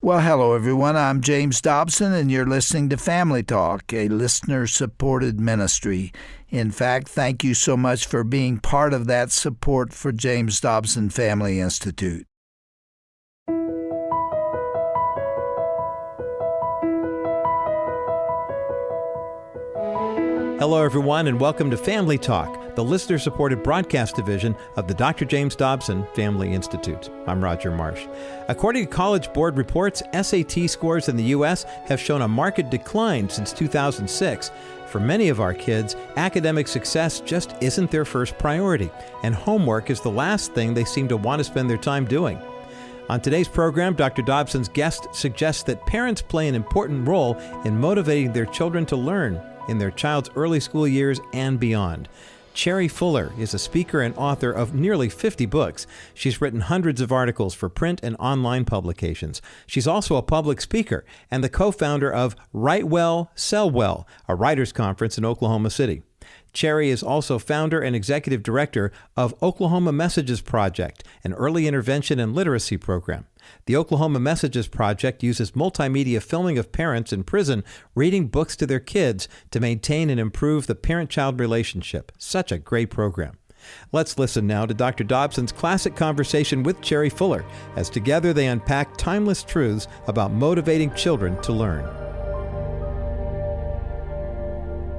Well, hello, everyone. I'm James Dobson, and you're listening to Family Talk, a listener-supported ministry. In fact, thank you so much for being part of that support for James Dobson Family Institute. Hello, everyone, and welcome to Family Talk, the listener-supported broadcast division of the Dr. James Dobson Family Institute. I'm Roger Marsh. According to College Board reports, SAT scores in the U.S. have shown a marked decline since 2006. For many of our kids, academic success just isn't their first priority, and homework is the last thing they seem to want to spend their time doing. On today's program, Dr. Dobson's guest suggests that parents play an important role in motivating their children to learn in their child's early school years and beyond. Cheri Fuller is a speaker and author of nearly 50 books. She's written hundreds of articles for print and online publications. She's also a public speaker and the co-founder of Write Well, Sell Well, a writers' conference in Oklahoma City. Cheri is also founder and executive director of Oklahoma Messages Project, an early intervention and literacy program. The Oklahoma Messages Project uses multimedia filming of parents in prison reading books to their kids to maintain and improve the parent-child relationship. Such a great program. Let's listen now to Dr. Dobson's classic conversation with Cheri Fuller, as together they unpack timeless truths about motivating children to learn.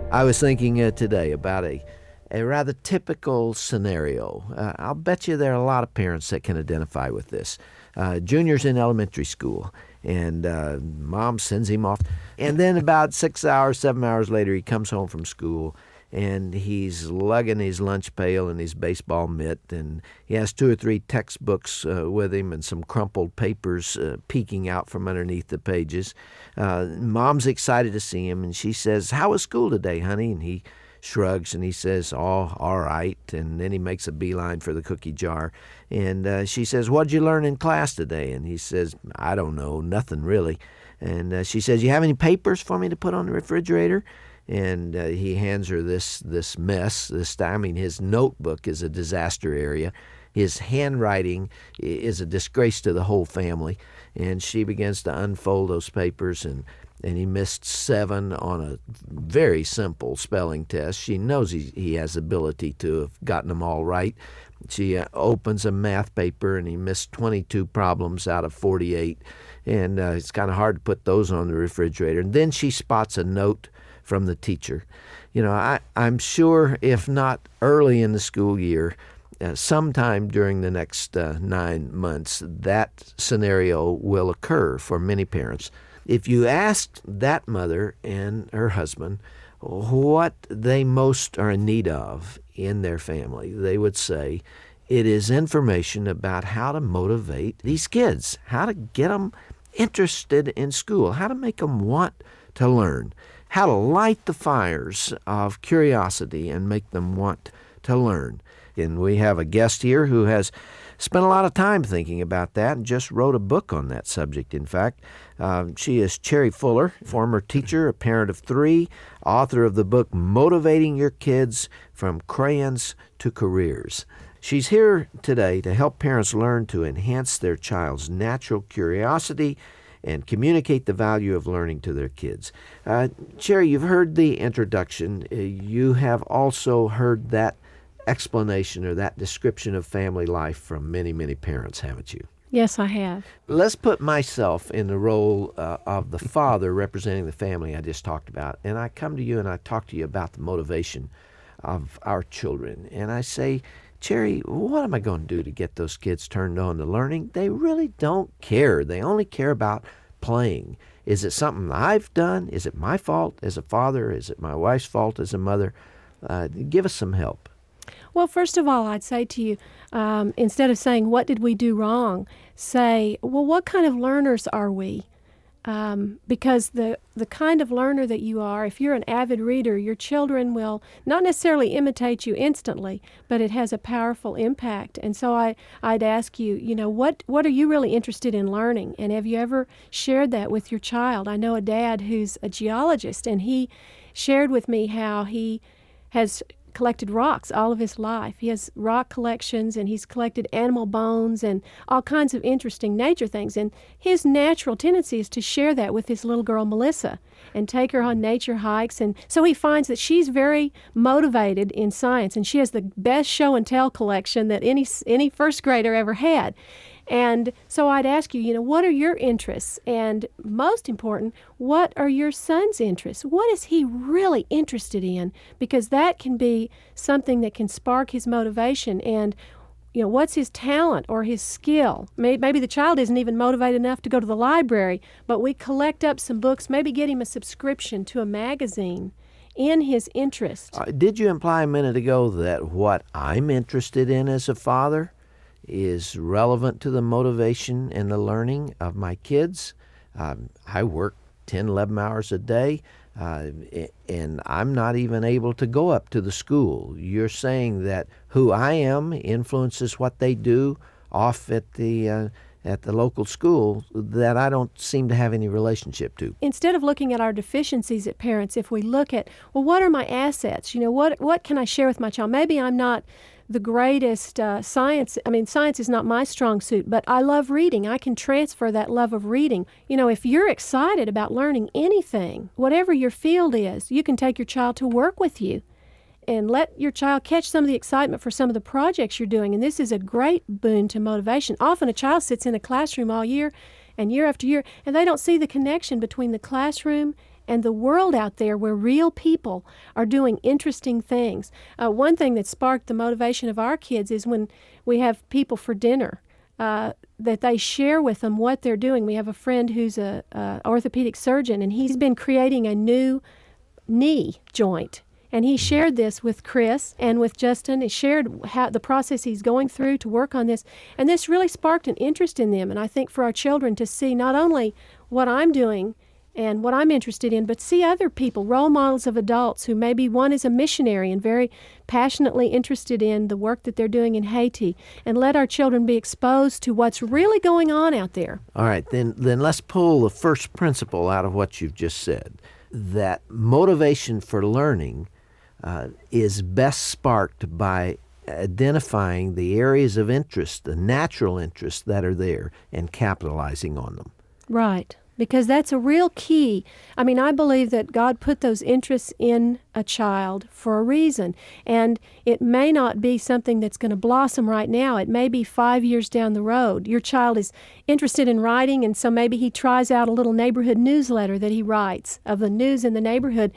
I was thinking today about a rather typical scenario. I'll bet you there are a lot of parents that can identify with this. Junior's in elementary school, and mom sends him off. And then about 6 hours, 7 hours later, he comes home from school, and he's lugging his lunch pail and his baseball mitt, and he has 2 or 3 textbooks with him and some crumpled papers peeking out from underneath the pages. Mom's excited to see him, and she says, "How was school today, honey?" And he shrugs and he says, "Oh, all right." And then he makes a beeline for the cookie jar. And she says, "What'd you learn in class today?" And he says, "I don't know, nothing really." And she says, "You have any papers for me to put on the refrigerator?" And he hands her this mess. This time, I mean, his notebook is a disaster area. His handwriting is a disgrace to the whole family. And she begins to unfold those papers, and he missed 7 on a very simple spelling test. She knows he has ability to have gotten them all right. She opens a math paper, and he missed 22 problems out of 48. And it's kind of hard to put those on the refrigerator. And then she spots a note from the teacher. You know, I'm sure if not early in the school year, sometime during the next 9 months, that scenario will occur for many parents. If you asked that mother and her husband what they most are in need of in their family, they would say it is information about how to motivate these kids, how to get them interested in school, how to make them want to learn, how to light the fires of curiosity and make them want to learn. And we have a guest here who has spent a lot of time thinking about that and just wrote a book on that subject, in fact. She is Cheri Fuller, former teacher, a parent of 3, author of the book Motivating Your Kids from Crayons to Careers. She's here today to help parents learn to enhance their child's natural curiosity and communicate the value of learning to their kids. Cheri, you've heard the introduction. You have also heard that explanation or that description of family life from many, many parents, haven't you? Yes, I have. Let's put myself in the role of the father representing the family I just talked about. And I come to you and I talk to you about the motivation of our children. And I say, Cheri, what am I going to do to get those kids turned on to learning? They really don't care. They only care about playing. Is it something I've done? Is it my fault as a father? Is it my wife's fault as a mother? Give us some help. Well, first of all, I'd say to you, instead of saying, what did we do wrong, say, well, what kind of learners are we? Because the kind of learner that you are, if you're an avid reader, your children will not necessarily imitate you instantly, but it has a powerful impact. And so I'd ask you, what are you really interested in learning? And have you ever shared that with your child? I know a dad who's a geologist, and he shared with me how he has collected rocks all of his life. He has rock collections, and he's collected animal bones and all kinds of interesting nature things. And his natural tendency is to share that with his little girl, Melissa, and take her on nature hikes. And so he finds that she's very motivated in science, and she has the best show and tell collection that any first grader ever had. And so I'd ask you, what are your interests? And most important, what are your son's interests? What is he really interested in? Because that can be something that can spark his motivation. And, what's his talent or his skill? Maybe the child isn't even motivated enough to go to the library, but we collect up some books, maybe get him a subscription to a magazine in his interest. Did you imply a minute ago that what I'm interested in as a father is relevant to the motivation and the learning of my kids? I work 10, 11 hours a day, and I'm not even able to go up to the school. You're saying that who I am influences what they do off at the local school that I don't seem to have any relationship to. Instead of looking at our deficiencies as parents, if we look at, what are my assets? What can I share with my child? Maybe I'm not the greatest science. Science is not my strong suit, but I love reading. I can transfer that love of reading. If you're excited about learning anything, whatever your field is, you can take your child to work with you and let your child catch some of the excitement for some of the projects you're doing. And this is a great boon to motivation. Often a child sits in a classroom all year and year after year, and they don't see the connection between the classroom and the world out there where real people are doing interesting things. One thing that sparked the motivation of our kids is when we have people for dinner, that they share with them what they're doing. We have a friend who's a orthopedic surgeon, and he's been creating a new knee joint. And he shared this with Chris and with Justin. He shared the process he's going through to work on this. And this really sparked an interest in them. And I think for our children to see not only what I'm doing and what I'm interested in, but see other people, role models of adults who maybe one is a missionary and very passionately interested in the work that they're doing in Haiti, and let our children be exposed to what's really going on out there. All right, then let's pull the first principle out of what you've just said, that motivation for learning is best sparked by identifying the areas of interest, the natural interests that are there, and capitalizing on them. Right. Because that's a real key. I believe that God put those interests in a child for a reason. And it may not be something that's going to blossom right now. It may be 5 years down the road. Your child is interested in writing, and so maybe he tries out a little neighborhood newsletter that he writes of the news in the neighborhood.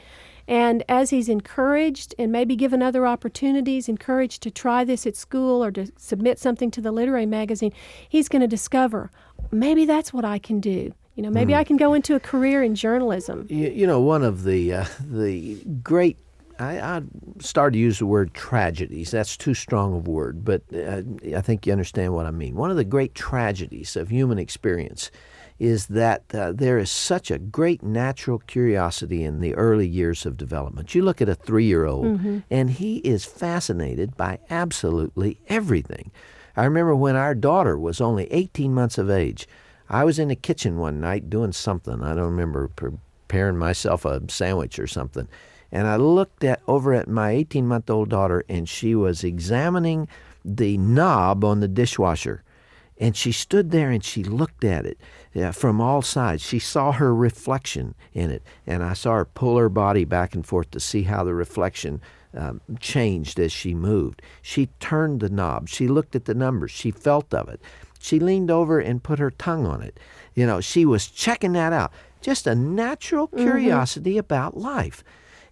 And as he's encouraged and maybe given other opportunities, encouraged to try this at school or to submit something to the literary magazine, he's going to discover, maybe that's what I can do. Maybe I can go into a career in journalism. One of the great, I started to use the word tragedies. That's too strong of a word, but I think you understand what I mean. One of the great tragedies of human experience is that there is such a great natural curiosity in the early years of development. You look at a 3-year-old, and he is fascinated by absolutely everything. I remember when our daughter was only 18 months of age, I was in the kitchen one night doing something. I don't remember, preparing myself a sandwich or something. And I looked over at my 18-month-old daughter, and she was examining the knob on the dishwasher. And she stood there and she looked at it from all sides. She saw her reflection in it. And I saw her pull her body back and forth to see how the reflection changed as she moved. She turned the knob. She looked at the numbers. She felt of it. She leaned over and put her tongue on it. She was checking that out. Just a natural curiosity about life.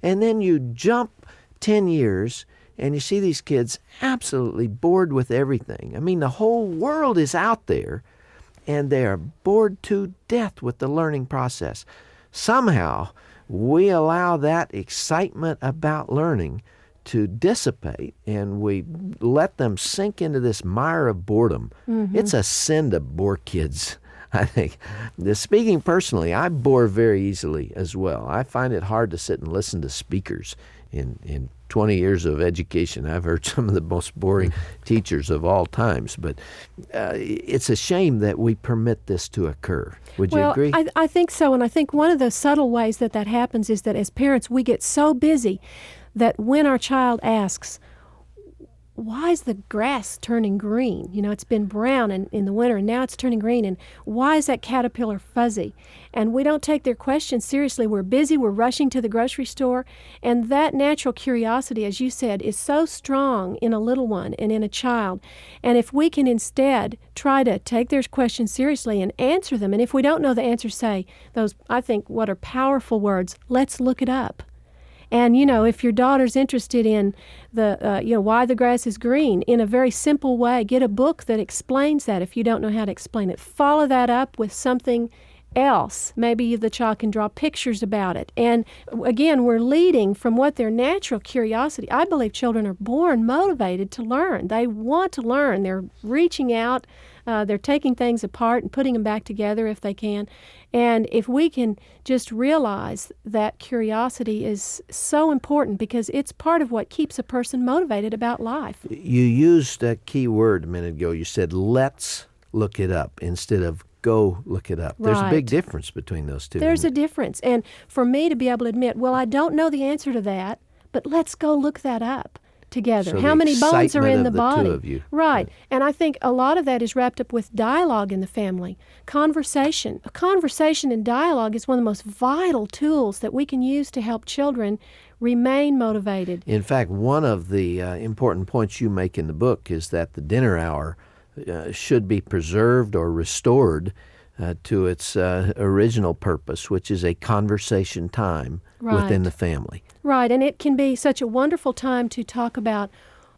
And then you jump 10 years and you see these kids absolutely bored with everything. The whole world is out there, and they are bored to death with the learning process. Somehow, we allow that excitement about learning to dissipate, and we let them sink into this mire of boredom. It's a sin to bore kids, I think. Speaking personally, I bore very easily as well. I find it hard to sit and listen to speakers. In 20 years of education, I've heard some of the most boring teachers of all times, but it's a shame that we permit this to occur. Would you agree? I think so, and I think one of the subtle ways that happens is that as parents, we get so busy that when our child asks, why is the grass turning green? You know, it's been brown in the winter, and now it's turning green. And why is that caterpillar fuzzy? And we don't take their questions seriously. We're busy. We're rushing to the grocery store. And that natural curiosity, as you said, is so strong in a little one and in a child. And if we can instead try to take their questions seriously and answer them, and if we don't know the answer, say those, I think, what are powerful words, let's look it up. And, you know, if your daughter's interested in why the grass is green, in a very simple way, get a book that explains that if you don't know how to explain it. Follow that up with something else. Maybe the child can draw pictures about it. And again, we're leading from what their natural curiosity. I believe children are born motivated to learn. They want to learn. They're reaching out. They're taking things apart and putting them back together if they can. And if we can just realize that curiosity is so important because it's part of what keeps a person motivated about life. You used a key word a minute ago. You said, let's look it up instead of go look it up. There's a big difference between those two. There's a difference. And for me to be able to admit, well, I don't know the answer to that, but let's go look that up together. So how many bones are in the body? Two of you. Right. And I think a lot of that is wrapped up with dialogue in the family. Conversation. A conversation and dialogue is one of the most vital tools that we can use to help children remain motivated. In fact, one of the important points you make in the book is that the dinner hour should be preserved or restored to its original purpose, which is a conversation time within the family. Right, and it can be such a wonderful time to talk about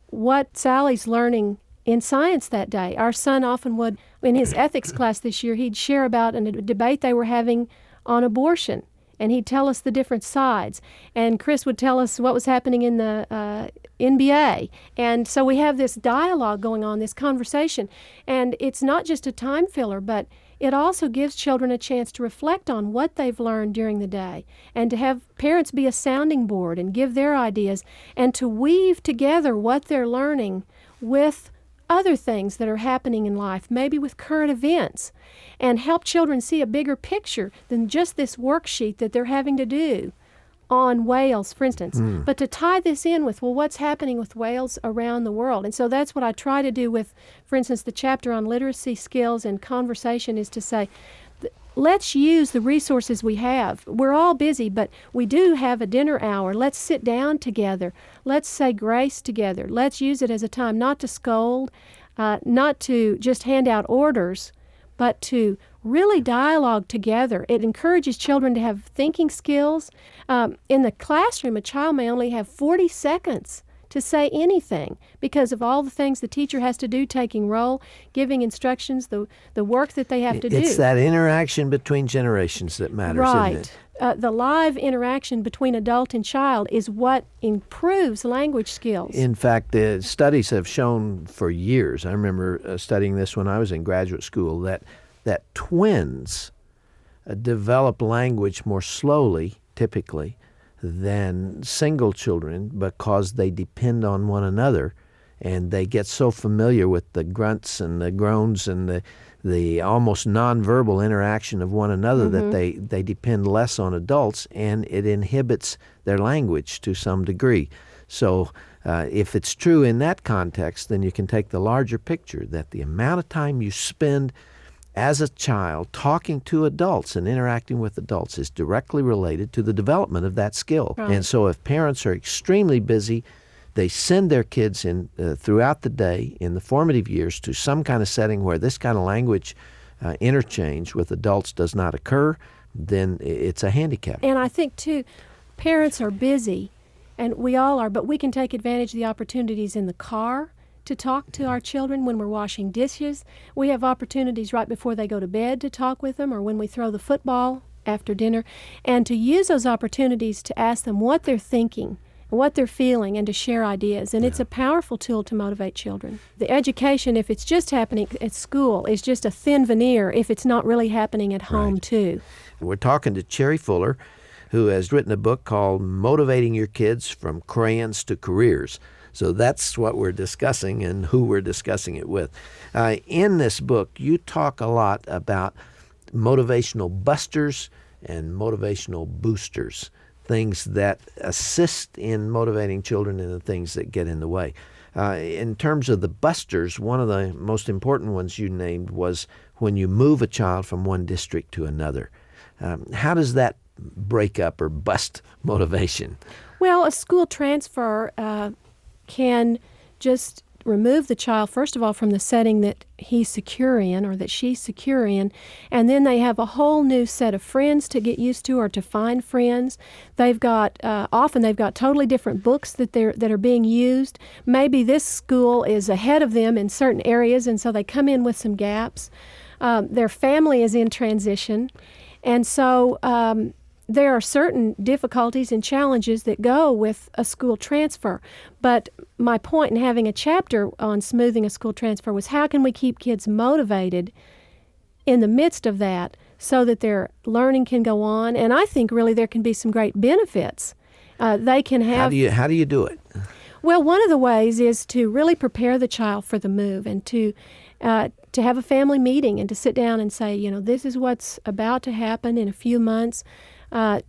what Sally's learning in science that day. Our son often would, in his ethics class this year, he'd share about a debate they were having on abortion, and he'd tell us the different sides. And Chris would tell us what was happening in the NBA. And so we have this dialogue going on, this conversation. And it's not just a time filler, but it also gives children a chance to reflect on what they've learned during the day and to have parents be a sounding board and give their ideas and to weave together what they're learning with other things that are happening in life, maybe with current events, and help children see a bigger picture than just this worksheet that they're having to do on whales, for instance, but to tie this in with, well, what's happening with whales around the world. And so that's what I try to do with, for instance, the chapter on literacy skills and conversation is to say, let's use the resources we have. We're all busy, but we do have a dinner hour. Let's sit down together. Let's say grace together. Let's use it as a time not to scold, not to just hand out orders, but to really dialogue together. It encourages children to have thinking skills. In the classroom, a child may only have 40 seconds to say anything because of all the things the teacher has to do, taking role, giving instructions, the work that they have to do. It's that interaction between generations that matters, isn't it? The live interaction between adult and child is what improves language skills. In fact, the studies have shown for years, I remember studying this when I was in graduate school, that twins develop language more slowly, typically, than single children because they depend on one another and they get so familiar with the grunts and the groans and the almost nonverbal interaction of one another that they depend less on adults, and it inhibits their language to some degree. So if it's true in that context, then you can take the larger picture that the amount of time you spend as a child talking to adults and interacting with adults is directly related to the development of that skill. Right. And so if parents are extremely busy, they send their kids in throughout the day in the formative years to some kind of setting where this kind of language interchange with adults does not occur, then it's a handicap. And I think, too, parents are busy, and we all are, but we can take advantage of the opportunities in the car to talk to our children when we're washing dishes. We have opportunities right before they go to bed to talk with them, or when we throw the football after dinner, and to use those opportunities to ask them what they're thinking, what they're feeling, and to share ideas. And it's a powerful tool to motivate children. The education, if it's just happening at school, is just a thin veneer if it's not really happening at home, too. We're talking to Cheri Fuller, who has written a book called Motivating Your Kids from Crayons to Careers. So that's what we're discussing and who we're discussing it with. In this book, you talk a lot about motivational busters and motivational boosters. things that assist in motivating children and the things that get in the way. In terms of the busters, one of the most important ones you named was when you move a child from one district to another. How does that break up or bust motivation? Well, a school transfer can just remove the child, first of all, from the setting that he's secure in or that she's secure in, and then they have a whole new set of friends to get used to or to find friends. They've got, often they've got totally different books that are being used. Maybe this school is ahead of them in certain areas, and so they come in with some gaps. Their family is in transition, and so there are certain difficulties and challenges that go with a school transfer. But my point in having a chapter on smoothing a school transfer was how can we keep kids motivated in the midst of that so that their learning can go on? And I think really there can be some great benefits. They can have... How do you do it? Well, one of the ways is to really prepare the child for the move and to have a family meeting and to sit down and say, this is what's about to happen in a few months.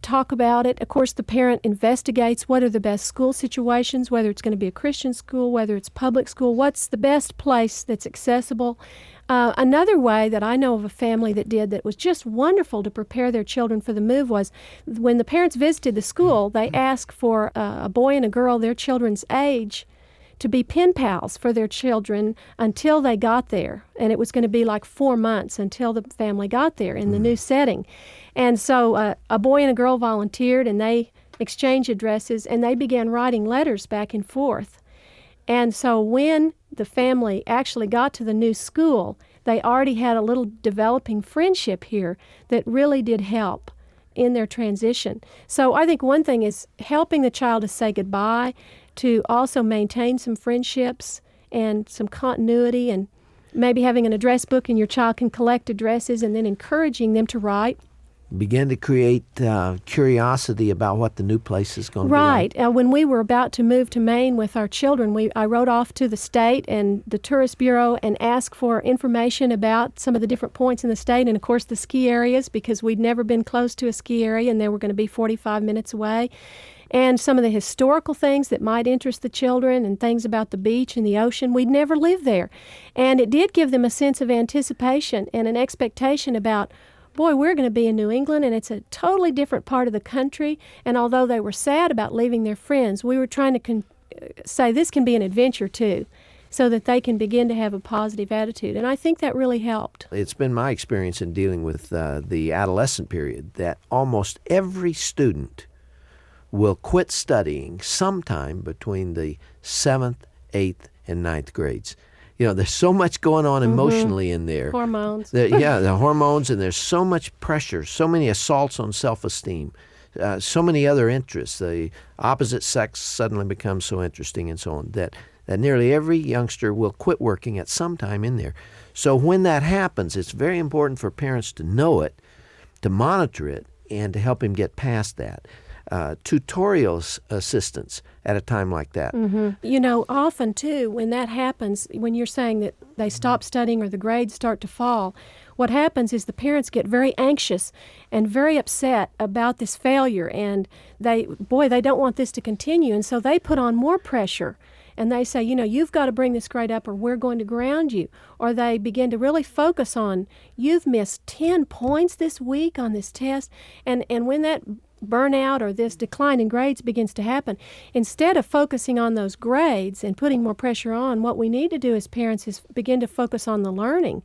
Talk about it. Of course, the parent investigates what are the best school situations, whether it's going to be a Christian school, whether it's public school, what's the best place that's accessible. Another way that I know of a family that did that was just wonderful to prepare their children for the move was when the parents visited the school, they asked for a boy and a girl, their children's age, to be pen pals for their children until they got there. And it was going to be like 4 months until the family got there in the new setting. And so a boy and a girl volunteered, and they exchanged addresses, and they began writing letters back and forth. And so when the family actually got to the new school, they already had a little developing friendship here that really did help in their transition. So I think one thing is helping the child to say goodbye, to also maintain some friendships and some continuity, and maybe having an address book and your child can collect addresses, and then encouraging them to write. Begin to create curiosity about what the new place is going to be like. Right. When we were about to move to Maine with our children, I wrote off to the state and the Tourist Bureau and asked for information about some of the different points in the state, and of course the ski areas, because we'd never been close to a ski area and they were going to be 45 minutes away. And some of the historical things that might interest the children and things about the beach and the ocean. We'd never lived there. And it did give them a sense of anticipation and an expectation about, boy, we're going to be in New England, and it's a totally different part of the country. And although they were sad about leaving their friends, we were trying to say this can be an adventure too, so that they can begin to have a positive attitude. And I think that really helped. It's been my experience in dealing with the adolescent period that almost every student will quit studying sometime between the 7th, 8th, and 9th grades. There's so much going on emotionally in there. Hormones. The hormones, and there's so much pressure, so many assaults on self-esteem, so many other interests. The opposite sex suddenly becomes so interesting and so on that nearly every youngster will quit working at some time in there. So when that happens, it's very important for parents to know it, to monitor it, and to help him get past that. Tutorial assistance at a time like that. Mm-hmm. Often, too, when that happens, when you're saying that they stop studying or the grades start to fall, what happens is the parents get very anxious and very upset about this failure, and they don't want this to continue, and so they put on more pressure. And they say, you've got to bring this grade up or we're going to ground you. Or they begin to really focus on, you've missed 10 points this week on this test. And when that burnout or this decline in grades begins to happen, instead of focusing on those grades and putting more pressure on, what we need to do as parents is begin to focus on the learning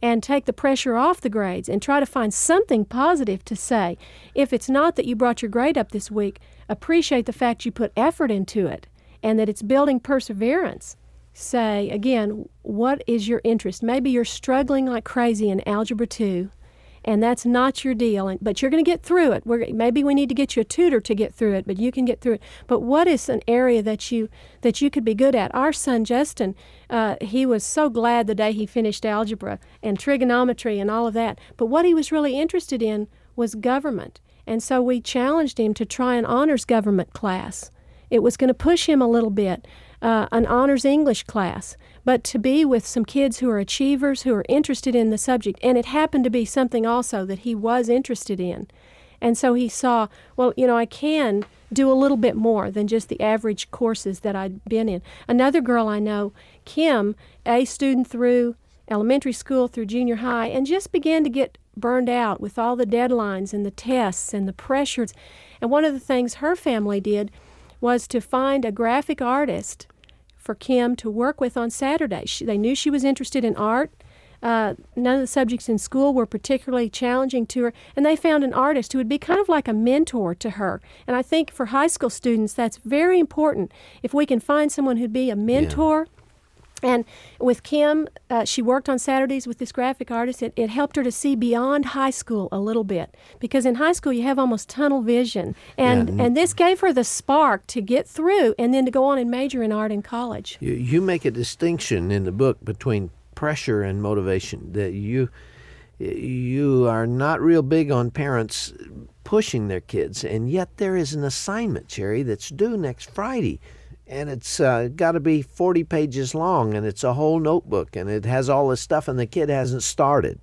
and take the pressure off the grades and try to find something positive to say. If it's not that you brought your grade up this week, appreciate the fact you put effort into it and that it's building perseverance. Say, again, what is your interest? Maybe you're struggling like crazy in Algebra 2, and that's not your deal, but you're going to get through it. Maybe we need to get you a tutor to get through it, but you can get through it. But what is an area that you could be good at? Our son, Justin, he was so glad the day he finished algebra and trigonometry and all of that, but what he was really interested in was government, and so we challenged him to try an honors government class. It was going to push him a little bit, an honors English class, but to be with some kids who are achievers, who are interested in the subject. And it happened to be something also that he was interested in. And so he saw, well, I can do a little bit more than just the average courses that I'd been in. Another girl I know, Kim, A student through elementary school, through junior high, and just began to get burned out with all the deadlines and the tests and the pressures. And one of the things her family did was to find a graphic artist for Kim to work with on Saturdays. They knew she was interested in art. None of the subjects in school were particularly challenging to her, and they found an artist who would be kind of like a mentor to her. And I think for high school students, that's very important. If we can find someone who'd be a mentor. And with Kim, she worked on Saturdays with this graphic artist. It helped her to see beyond high school a little bit, because in high school you have almost tunnel vision. And this gave her the spark to get through and then to go on and major in art in college. You make a distinction in the book between pressure and motivation, that you are not real big on parents pushing their kids, and yet there is an assignment, Cheri, that's due next Friday. And it's got to be 40 pages long, and it's a whole notebook, and it has all this stuff, and the kid hasn't started.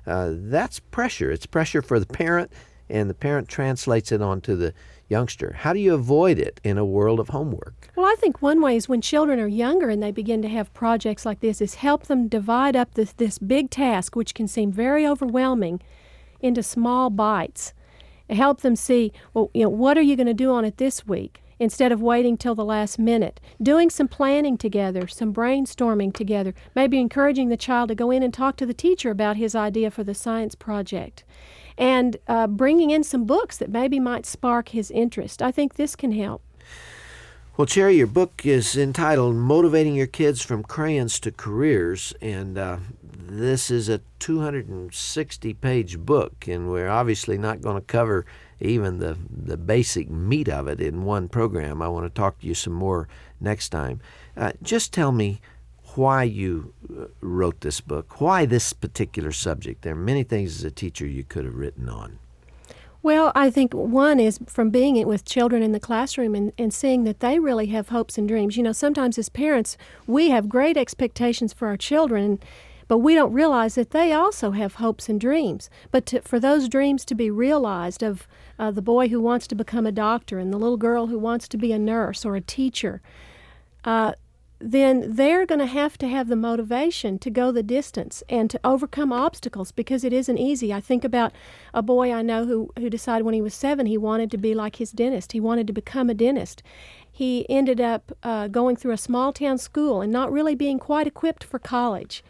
That's pressure. It's pressure for the parent, and the parent translates it onto the youngster. How do you avoid it in a world of homework? Well, I think one way is when children are younger and they begin to have projects like this is help them divide up this big task, which can seem very overwhelming, into small bites. Help them see, well, what are you going to do on it this week? Instead of waiting till the last minute. Doing some planning together, some brainstorming together, maybe encouraging the child to go in and talk to the teacher about his idea for the science project, and bringing in some books that maybe might spark his interest. I think this can help. Well, Cheri, your book is entitled Motivating Your Kids from Crayons to Careers, and this is a 260-page book, and we're obviously not going to cover even the basic meat of it in one program. I want to talk to you some more next time. Just tell me why you wrote this book, why this particular subject. There are many things as a teacher you could have written on. Well, I think one is from being with children in the classroom and seeing that they really have hopes and dreams. Sometimes as parents, we have great expectations for our children, but we don't realize that they also have hopes and dreams. But for those dreams to be realized, of the boy who wants to become a doctor and the little girl who wants to be a nurse or a teacher, then they're going to have the motivation to go the distance and to overcome obstacles, because it isn't easy. I think about a boy I know who decided when he was 7 he wanted to be like his dentist. He wanted to become a dentist. He ended up going through a small-town school and not really being quite equipped for college,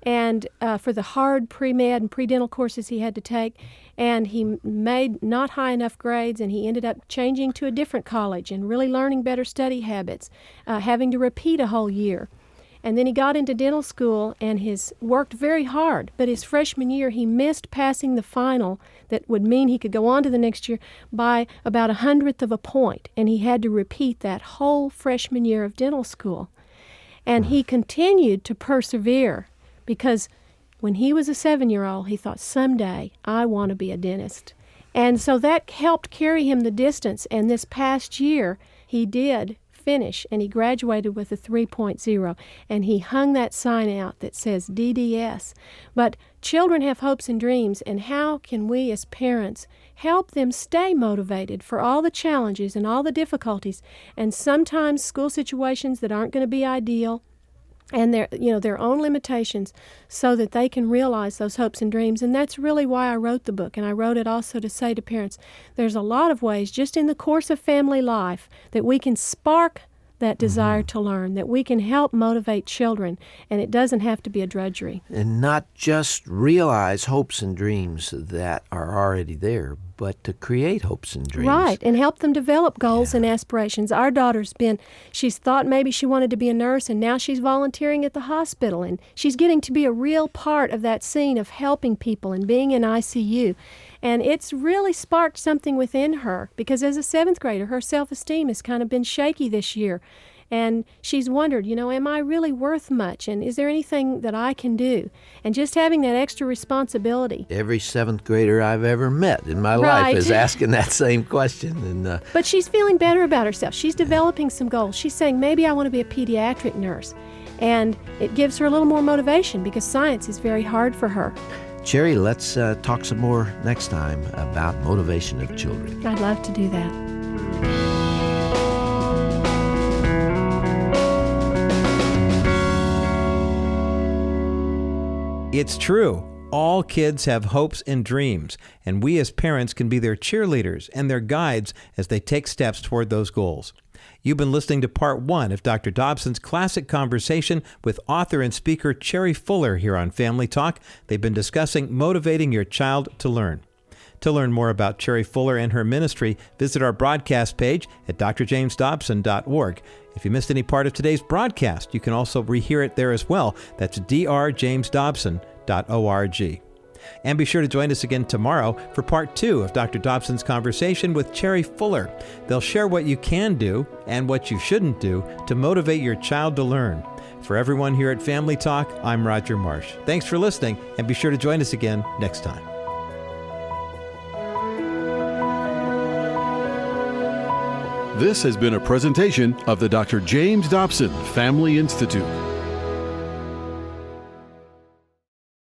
and for the hard pre-med and pre-dental courses he had to take, and he made not high enough grades, and he ended up changing to a different college and really learning better study habits, having to repeat a whole year. And then he got into dental school and worked very hard, but his freshman year he missed passing the final that would mean he could go on to the next year by about 1/100th of a point, and he had to repeat that whole freshman year of dental school. And he continued to persevere, because when he was a 7-year-old, he thought, someday I want to be a dentist. And so that helped carry him the distance. And this past year, he did finish, and he graduated with a 3.0. And he hung that sign out that says DDS. But children have hopes and dreams, and how can we as parents help them stay motivated for all the challenges and all the difficulties, and sometimes school situations that aren't going to be ideal, and their own limitations, so that they can realize those hopes and dreams. And that's really why I wrote the book. And I wrote it also to say to parents, there's a lot of ways just in the course of family life that we can spark that desire to learn, that we can help motivate children, and it doesn't have to be a drudgery. And not just realize hopes and dreams that are already there, but to create hopes and dreams. Right, and help them develop goals and aspirations. Our daughter's she's thought maybe she wanted to be a nurse, and now she's volunteering at the hospital, and she's getting to be a real part of that scene of helping people and being in ICU. And it's really sparked something within her, because as a 7th grader, her self-esteem has kind of been shaky this year. And she's wondered, am I really worth much? And is there anything that I can do? And just having that extra responsibility. Every 7th grader I've ever met in my life is asking that same question. But she's feeling better about herself. She's developing some goals. She's saying, maybe I want to be a pediatric nurse. And it gives her a little more motivation, because science is very hard for her. Cheri, let's talk some more next time about motivation of children. I'd love to do that. It's true. All kids have hopes and dreams, and we as parents can be their cheerleaders and their guides as they take steps toward those goals. You've been listening to part 1 of Dr. Dobson's classic conversation with author and speaker Cheri Fuller here on Family Talk. They've been discussing motivating your child to learn. To learn more about Cheri Fuller and her ministry, visit our broadcast page at drjamesdobson.org. If you missed any part of today's broadcast, you can also rehear it there as well. That's drjamesdobson.org. And be sure to join us again tomorrow for part 2 of Dr. Dobson's conversation with Cheri Fuller. They'll share what you can do and what you shouldn't do to motivate your child to learn. For everyone here at Family Talk, I'm Roger Marsh. Thanks for listening, and be sure to join us again next time. This has been a presentation of the Dr. James Dobson Family Institute.